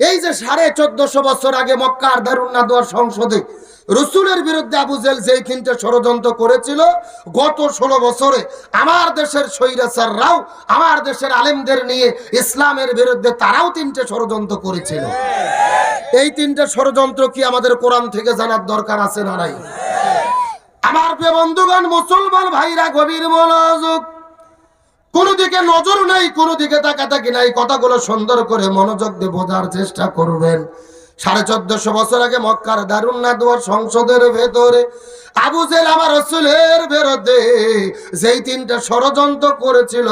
এই যে 1450 বছর আগে মক্কার দারুন নাদওয়া সংসদে রসুলের বিরুদ্ধে আবু জেহেল যেই তিনটে ষড়যন্ত্র করেছিল, গত 16 বছরে আমার দেশের স্বৈরাচাররাও আমার দেশের আলেমদের নিয়ে ইসলামের বিরুদ্ধে তারাও তিনটে ষড়যন্ত্র করেছিল। এই তিনটে ষড়যন্ত্র কি আমাদের কোরআন থেকে জানার দরকার আছে না নাই? আমার প্রিয় বন্ধুগণ, মুসলমান ভাইরা গভীর মনোযোগ, কোন দিকে নজর নাই, কোন দিকে তাকাতাকি নাই, কথাগুলো সুন্দর করে মনোযোগ দিয়ে বোঝার চেষ্টা করবেন। 1450 বছর আগে মক্কার দারুন নাদওয়া সংসদের ভেতরে আবু জেহেল আমার রাসূলের বিরুদ্ধে যেই তিনটা ষড়যন্ত্র করেছিল,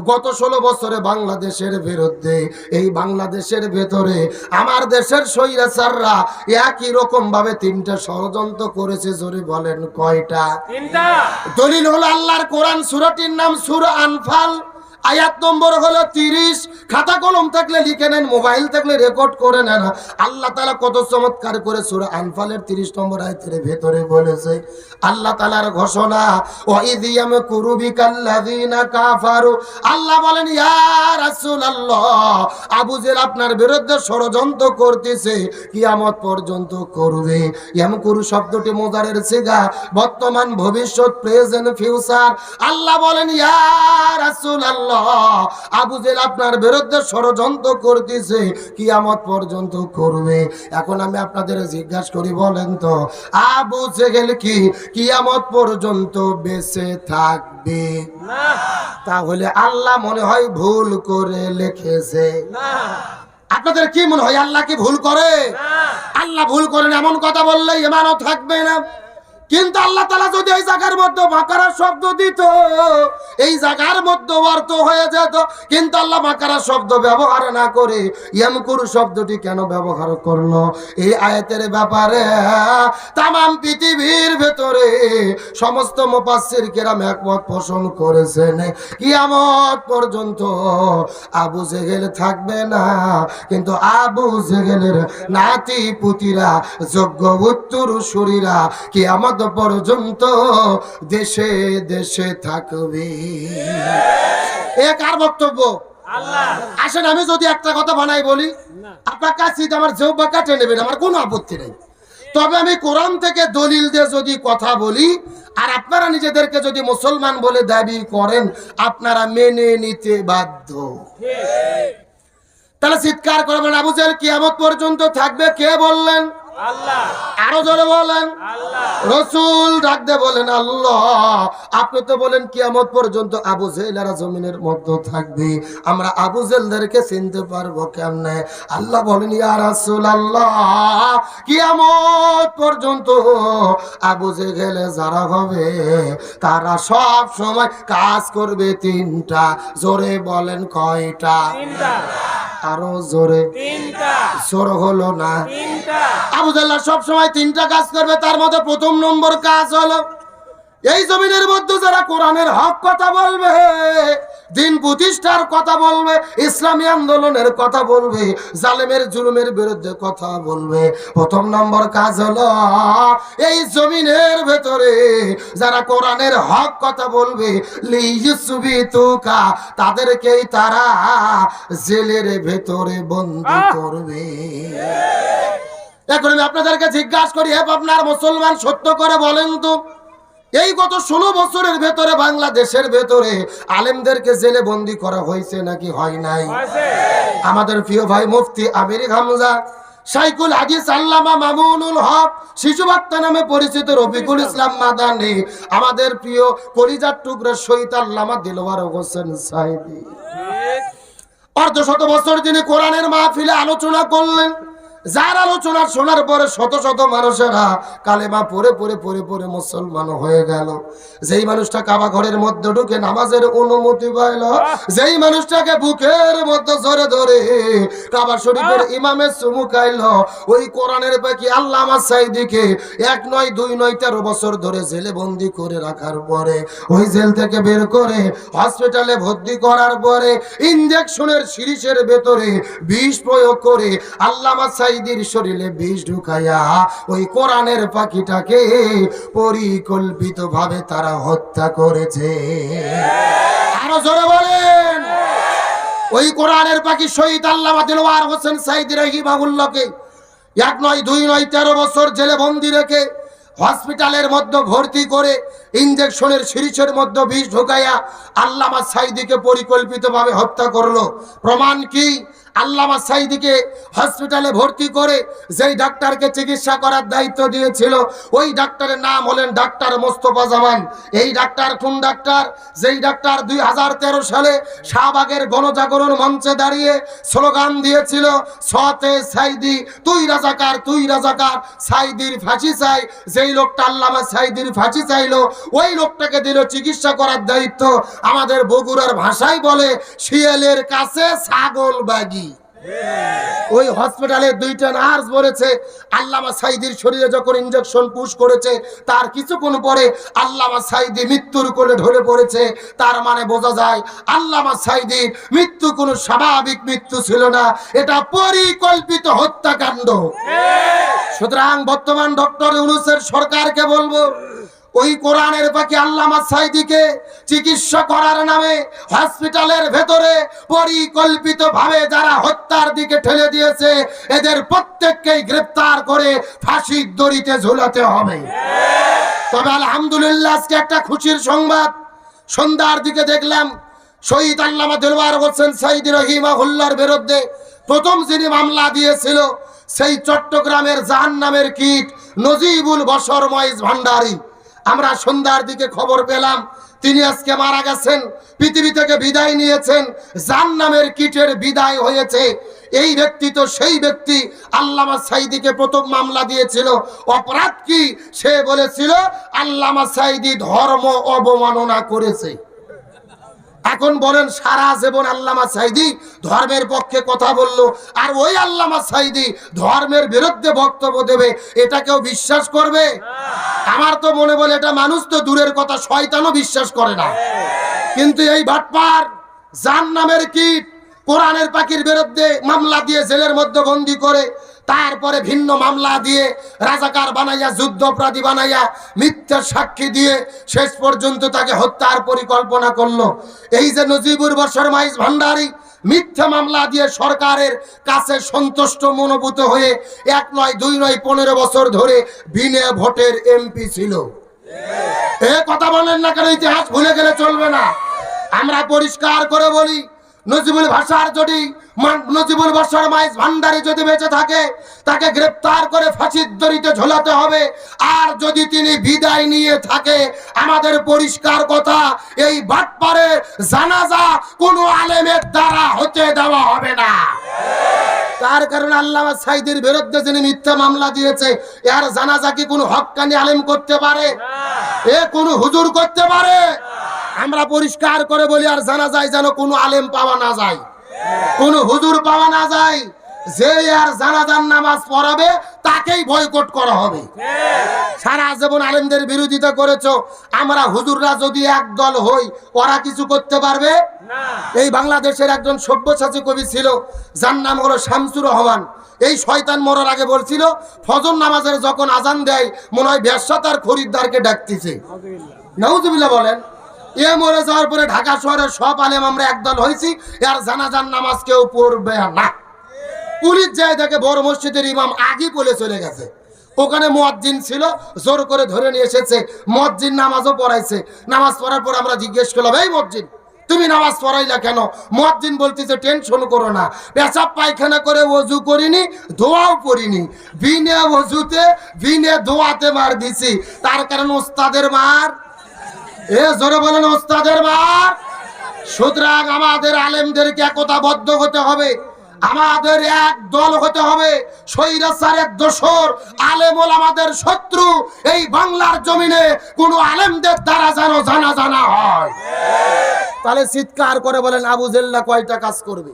গত 16 বছরে বাংলাদেশের বিরুদ্ধে, এই বাংলাদেশের ভেতরে আমার দেশের স্বৈরাচাররা একই রকম ভাবে তিনটা ষড়যন্ত্র করেছে। জোরে বলেন কয়টা? তিনটা। দলিল হলো আল্লাহর কোরআন, সূরাটির নাম সূরা আনফাল, আয়াত নম্বর হলো 30। খাতা কলম থাকলে লিখে নেন, মোবাইল থাকলে রেকর্ড করে নেন। আল্লাহ তাআলা কত চমৎকার করে সূরা আনফালের 30 নম্বর আয়াতের ভেতরে বলেছে, আল্লাহ তাআলার ঘোষণা, ওয়াইদ ইয়ামকুরু বিকাল্লাযিনা কাফারু। আল্লাহ বলেন, ইয়া রাসূলুল্লাহ, আবু জেহেল আপনার বিরুদ্ধে ষড়যন্ত্র করতেছে, কিয়ামত পর্যন্ত করবে। ইয়ামকুরু শব্দটি মুজারের সিগা, বর্তমান, ভবিষ্যৎ, প্রেজেন্ট, ফিউচার। আল্লাহ বলেন, ইয়া রাসূলুল্লাহ, আবু জেহেল আপনার বিরুদ্ধে ষড়যন্ত্র করতেছে, কিয়ামত পর্যন্ত করবে। এখন আমি আপনাদের জিজ্ঞাসা করি, বলেন তো আবু জেহেল কি কিয়ামত পর্যন্ত বেঁচে থাকবে? না। তাহলে আল্লাহ মনে হয় ভুল করে লিখেছে। না। আপনাদের কি মনে হয় আল্লাহ কি ভুল করে? না। আল্লাহ ভুল করেন এমন কথা বললে ঈমানও থাকবে না। কিন্তু আল্লাহ তাআলা যদি এই জায়গার মধ্যে মাকারা শব্দ দিত, এই জায়গার মধ্যে অর্থ হয়ে যেত। কিন্তু আল্লাহ মাকারা শব্দ ব্যবহার না করে ইয়ামকুরু শব্দটি কেন ব্যবহার করলো? এই আয়াতের ব্যাপারে তামাম পৃথিবীর ভেতরে সমস্ত মুফাসসির কেরাম একমত পোষণ করেছেন, কিয়ামত পর্যন্ত আবু জেহেল থাকবে না। কিন্তু আবু জেহেলের নাতি পুতিরা, যোগ্য উত্তরসূরিরা কিয়ামত পর্যন্ত দেশে দেশে থাকবে। এ কার বক্তব্য? আল্লাহ। আসেন আমি যদি একটা কথা বানাই বলি, আপনার কাছে আমার জিহ্বা কাটে নেবেন, আমার কোনো আপত্তি নেই। তবে আমি কোরআন থেকে দলিল দিয়ে যদি কথা বলি আর আপনারা নিজেদেরকে যদি মুসলমান বলে দাবি করেন, আপনারা মেনে নিতে বাধ্য। তাহলে চিৎকার করবেন, আবু জেহেল কিয়ামত পর্যন্ত থাকবে। কে বললেন? আল্লাহ। আরো জোরে বলেন। আল্লাহ। রাসূল ডাক দিয়ে বলেন, আল্লাহ। আপনি তো বলেন কিয়ামত পর্যন্ত আবু জেহেলরা জমিনের মধ্যে থাকবে, আমরা আবু জেহেলদেরকে চিনতে পারবো কেমনে? আল্লাহ বলেন, ইয়া রাসূলুল্লাহ, কিয়ামত পর্যন্ত আবু জেহেল যারা হবে তারা সব সময় কাজ করবে তিনটা। জোরে বলেন কয়টা? তিনটা। আরো জোরে। তিনটা। জোর হলো না? তিনটা। আবু জেহেল সব সময় তিনটা কাজ করবে। তার মধ্যে প্রথম নম্বর কাজ হলো, এই জমিনের মধ্যে যারা কোরআনের হক কথা বলবে, দিন প্রতিষ্ঠার কথা বলবে, ইসলামী আন্দোলনের কথা বলবে, জালেমের জুলুমের বিরুদ্ধে কথা বলবে, প্রথম নম্বর কাজ হলো এই জমিনের ভেতরে যারা কোরআনের হক কথা বলবে, লিইউসবিতুকা, তাদেরকেই তারা জেলের ভেতরে বন্দী করবে। এখন আমি আপনাদেরকে জিজ্ঞাসা করি, হে আপনার মুসলমান, সত্য করে বলেন তো, এই গত 16 বছরের ভেতরে বাংলাদেশের ভেতরে আলেমদেরকে জেলে বন্দী করা হয়েছে নাকি হয় নাই? আমাদের প্রিয় ভাই মুফতি আমির হামজা, শাইখুল হাদিস আল্লামা মামুনুল হক, শিশু বক্তা নামে পরিচিত রফিকুল ইসলাম মাদানী, আমাদের প্রিয় কলিজার টুকরা শহীদ আল্লামা দিলওয়ার হোসেন সাইদি, অর্ধশত বছর তিনি কোরআনের মাহফিলে আলোচনা করলেন। যার আলোচনা শোনার পরে শত শত মানুষেরা কালেমা পড়ে পড়ে পড়ে পড়ে মুসলমান হয়ে গেল। যেই মানুষটা কাবা ঘরের মধ্যে ঢুকে নামাজের অনুমতি পাইল, যেই মানুষটাকে বুকের মধ্যে ধরে ধরে কাবা শরীফের ইমামে চুমু খাইল, ওই কোরআনের পাখি আল্লামা সাইদিকে 1 নয় 2 নয় 13 বছর ধরে জেলে বন্দি করে রাখার পরে, ওই জেল থেকে বের করে হসপিটালে ভর্তি করার পরে ইনজেকশনের সিরিজের ভেতরে বিষ প্রয়োগ করে আল্লামা সাইদির শরীরে বিষ ঢুকাইয়া ওই কোরআনের পাখিটাকে পরিকল্পিতভাবে তারা হত্যা করেছে। আরো জোরে বলেন। ওই কোরআনের পাখি শহীদ আল্লামা দিলওয়ার হোসেন সাইদি রাহিমাহুল্লাহকে 1 নয় 2 নয় 13 বছর জেলে বন্দি রেখে হসপিটালের মধ্যে ভর্তি করে ইনজেকশনের সিরিজের মধ্যে বিষ ঢোকাইয়া আল্লামা সাইদিকে পরিকল্পিতভাবে হত্যা করলো। প্রমাণ কি? আল্লামা সাইদিকে হসপিটালে ভর্তি করে যেই ডাক্তারকে চিকিৎসা করার দায়িত্ব দিয়েছিল ওই ডাক্তারের নাম হলেন ডাক্তার মোস্তফা জামান। এই ডাক্তার কোন ডাক্তার? যেই ডাক্তার 2013 সালে শাহবাগের গণজাগরণ মঞ্চে দাঁড়িয়ে স্লোগান দিয়েছিল, সতে সাইদি তুই রাজাকার, তুই রাজাকার, সাইদির ফাঁসি চাই। যেই লোকটা আল্লামা সাইদির ফাঁসি চাইলো ওই লোকটাকে দিল চিকিৎসা করার দায়িত্ব। আমাদের বগুড়ার ভাষায় বলে শিয়ালের কাছে ছাগল বাগি। ওই হসপিটালে 2টা নার্স বলেছে আল্লামা সাইদির শরীরে যখন ইনজেকশন পুশ করেছে তার কিছুক্ষণ পরে আল্লামা সাইদি মৃত্যুর কোলে ঢলে পড়েছে। তার মানে বোঝা যায় আল্লামা সাইদির মৃত্যু কোনো স্বাভাবিক মৃত্যু ছিল না, এটা পরিকল্পিত হত্যাকাণ্ড। সুতরাং বর্তমান ডক্টর ইউনূসের সরকারকে বলবো, ওই কোরআনের পাখি আল্লামা সাইদিকে চিকিৎসা করার নামে হসপিটালের ভেতরে পরিকল্পিতভাবে যারা হত্যার দিকে ঠেলে দিয়েছে এদের প্রত্যেককেই গ্রেফতার করে ফাঁসির দড়িতে ঝুলাতে হবে। তবে আলহামদুলিল্লাহ আজকে একটা খুশির সংবাদ, সন্ধ্যার দিকে দেখলাম শহীদ আল্লামা দিলওয়ার হোসেন সাইদি রাহিমাহুল্লাহর বিরুদ্ধে প্রথম যিনি মামলা দিয়েছিল সেই চট্টগ্রামের জাহান্নামের কীট নজিবুল বশর ময়েজ ভান্ডারী, আমরা সন্ধ্যার দিকে খবর পেলাম তিনি আজকে মারা গেছেন, পৃথিবী থেকে বিদায় নিয়েছেন, জাহান্নামের কীটের বিদায় হয়েছে। এই ব্যক্তি তো সেই ব্যক্তি আল্লামা সাইদিকে প্রথম মামলা দিয়েছিল। অপরাধ কি? সে বলেছিল আল্লামা সাইদি ধর্ম অবমাননা করেছে। এখন বলেন সারা জীবন আল্লামা সাইদি ধর্মের পক্ষে কথা বললো আর ওই আল্লামা সাইদি ধর্মের বিরুদ্ধে বক্তব্য দেবে, এটা কেউ বিশ্বাস করবে? আমার তো মনে বলে এটা মানুষ তো দূরের কথা, শয়তানও বিশ্বাস করে না। কিন্তু এই বাটপার জাহান্নামের কীট কোরআনের পাখির বিরুদ্ধে মামলা দিয়ে জেলের মধ্যে বন্দী করে তারপরে ভিন্ন মামলা দিয়ে রাজাকার বানাইয়া যুদ্ধ অপরাধী বানাইয়া মিথ্যা সাক্ষী দিয়ে শেষ পর্যন্ত তাকে হত্যার পরিকল্পনা করলো। এই যে নজিবুর বশর ময়েজ ভান্ডারী মিথ্যা মামলা দিয়ে সরকারের কাছে সন্তুষ্ট মনোভূত হয়ে 1 নয় 2 নয় 15 বছর ধরে বিনা ভোটের এমপি ছিল। এ কথা বলেন না কেন? ইতিহাস ভুলে গেলে চলবে না। আমরা পরিষ্কার করে বলি, নজিবুল বশর ময়েজ ভান্ডারী যদি বেঁচে থাকে তাকে গ্রেফতার করে ফাঁসির দড়িতে ঝোলাতে হবে। আর যদি তিনি বিদায় নিয়ে থাকে, আমাদের পরিষ্কার কথা, এই বাটপারে জানাজা কোনো আলেমের দ্বারা হতে দেওয়া হবে না। তার কারণে আল্লামা সাইদির বিরুদ্ধে যিনি মিথ্যা মামলা দিয়েছে এর জানাজা কি কোনো হক্কানি আলেম করতে পারে? এ কোনো হুজুর করতে পারে? আমরা পরিষ্কার করে বলি, আর জানাজায় যেন কোনো আলেম পাওয়া না যায়, কোনো হুজুর পাওয়া না যায়। যে আর জানাজার নামাজ পড়াবে তাকেই বয়কট করা হবে। সারা জীবন আলেমদের বিরোধিতা করেছো, আমরা হুজুররা যদি একদল হই ওরা কিছু করতে পারবে না। এই বাংলাদেশের একজন সব্যসাচী কবি ছিল যার নাম হলো শামসুর রহমান। এই শয়তান মরার আগে বলছিল ফজর নামাজের যখন আজান দেয় মনে হয় ব্যবসা তার খরিদ্দারকে ডাকতেছে। নাউজুবিল্লাহ বলেন। এ মরে যাওয়ার পরে ঢাকা শহরের সব আলেম আমরা একদল হয়েছি, আর জানাজার নামাজ কেউ পড়বে না। পুলিশ যায় দেখে বড় মসজিদের ইমাম আগে বলে চলে গেছে, ওখানে মুয়াজ্জিন ছিল, জোর করে ধরে নিয়ে এসেছে। মুয়াজ্জিন নামাজও পড়াইছে। নামাজ পড়ার পর আমরা জিজ্ঞেস করলাম, এই মুয়াজ্জিন তুমি নামাজ পড়াইলা কেন? মুয়াজ্জিন বলতেছে টেনশন করো না, পেশাব পায়খানা করে ওযু করিনি, দোয়াও পড়িনি, বিনা ওযুতে বিনা দোয়াতে মার দিছি। তার কারণ ওস্তাদের মার। এ জোরে বলেন ওস্তাদের মার। সুতরাং আমাদের আলেমদেরকে একতাবদ্ধ হতে হবে, আমাদের এক দল হতে হবে। স্বৈরাচারের দোসর আলেম ওলামাদের শত্রু এই বাংলার জমিনে কোন আলেমদের দ্বারা যেন জানা হয়। তাহলে চিৎকার করে বলেন আবু জেল্লা কয়টা কাজ করবে?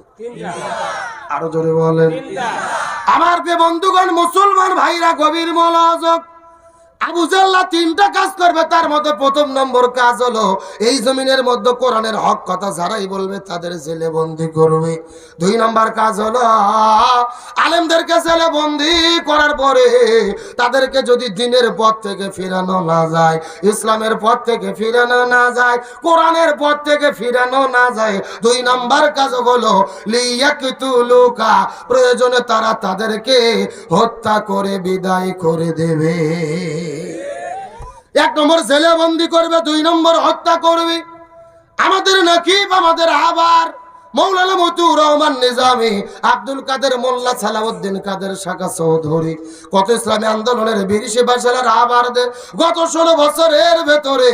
আরো জোরে বলেন। আমার প্রিয় বন্ধুগণ, মুসলমান ভাইরা গভীর মনোযোগ, আবু জাল্লা তিনটা কাজ করবে, তার মধ্যে প্রথম নম্বর কাজ হলো এই জমিনের মধ্যে কোরআনের হক কথা যারাই বলবে তাদের জেলে বন্দি করবে। দুই নম্বর কাজ হলো আলেমদেরকে জেলে বন্দি করার পরে তাদেরকে যদি দ্বীনের পথ থেকে ফিরানো না যায়, ইসলামের পথ থেকে ফিরানো না যায়, কোরআনের পথ থেকে ফিরানো না যায়, দুই নম্বর কাজ হলো লিয়াকতুলুকা, প্রয়োজনে তারা তাদেরকে হত্যা করে বিদায় করে দেবে। এক নম্বর জেলে বন্দি করবে, দুই নম্বর হত্যা করবে। আমাদের নাকিব, আমাদের আবার মৌলানা মতিউর রহমান নিজামী, আব্দুল কাদের মোল্লা, সালাউদ্দিন কাদের শাখা চৌধুরী কত ইসলামী আন্দোলনের বিরিশে বাসালার আবার গত 16 বছরের ভেতরে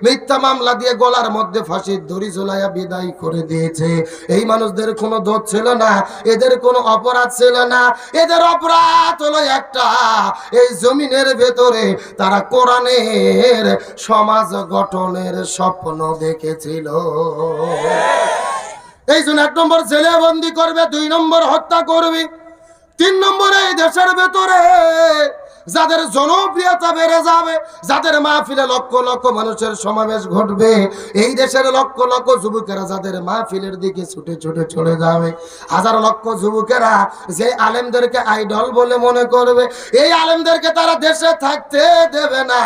মিথ্যা মামলা দিয়ে গলার মধ্যে ফাঁসির দড়ি ঝুলাইয়া বিদায় করে দিয়েছে। এই মানুষদের কোনো দোষ ছিল না, এদের কোনো অপরাধ ছিল না। এদের অপরাধ হলো একটা, এই জমিনের ভেতরে তারা কোরআনের সমাজ গঠনের স্বপ্ন দেখেছিল। এই জন্য এক নম্বর জেলে বন্দি করবে, দুই নম্বর হত্যা করবে, তিন নম্বরে এই দেশের ভেতরে যাদের জনপ্রিয়তা বেড়ে যাবে, যাদের মাহফিলে লক্ষ লক্ষ মানুষের সমাবেশ ঘটবে, এই দেশের লক্ষ লক্ষ যুবকেরা যাদের মাহফিলের দিকে ছুটে ছুটে চলে যাবে, হাজার লক্ষ যুবকেরা যে আলেমদেরকে আইডল বলে মনে করবে, এই আলেমদেরকে তারা দেশে থাকতে দেবে না।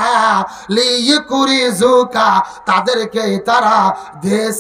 লিইকুরিজুকা, তাদেরকে তারা দেশ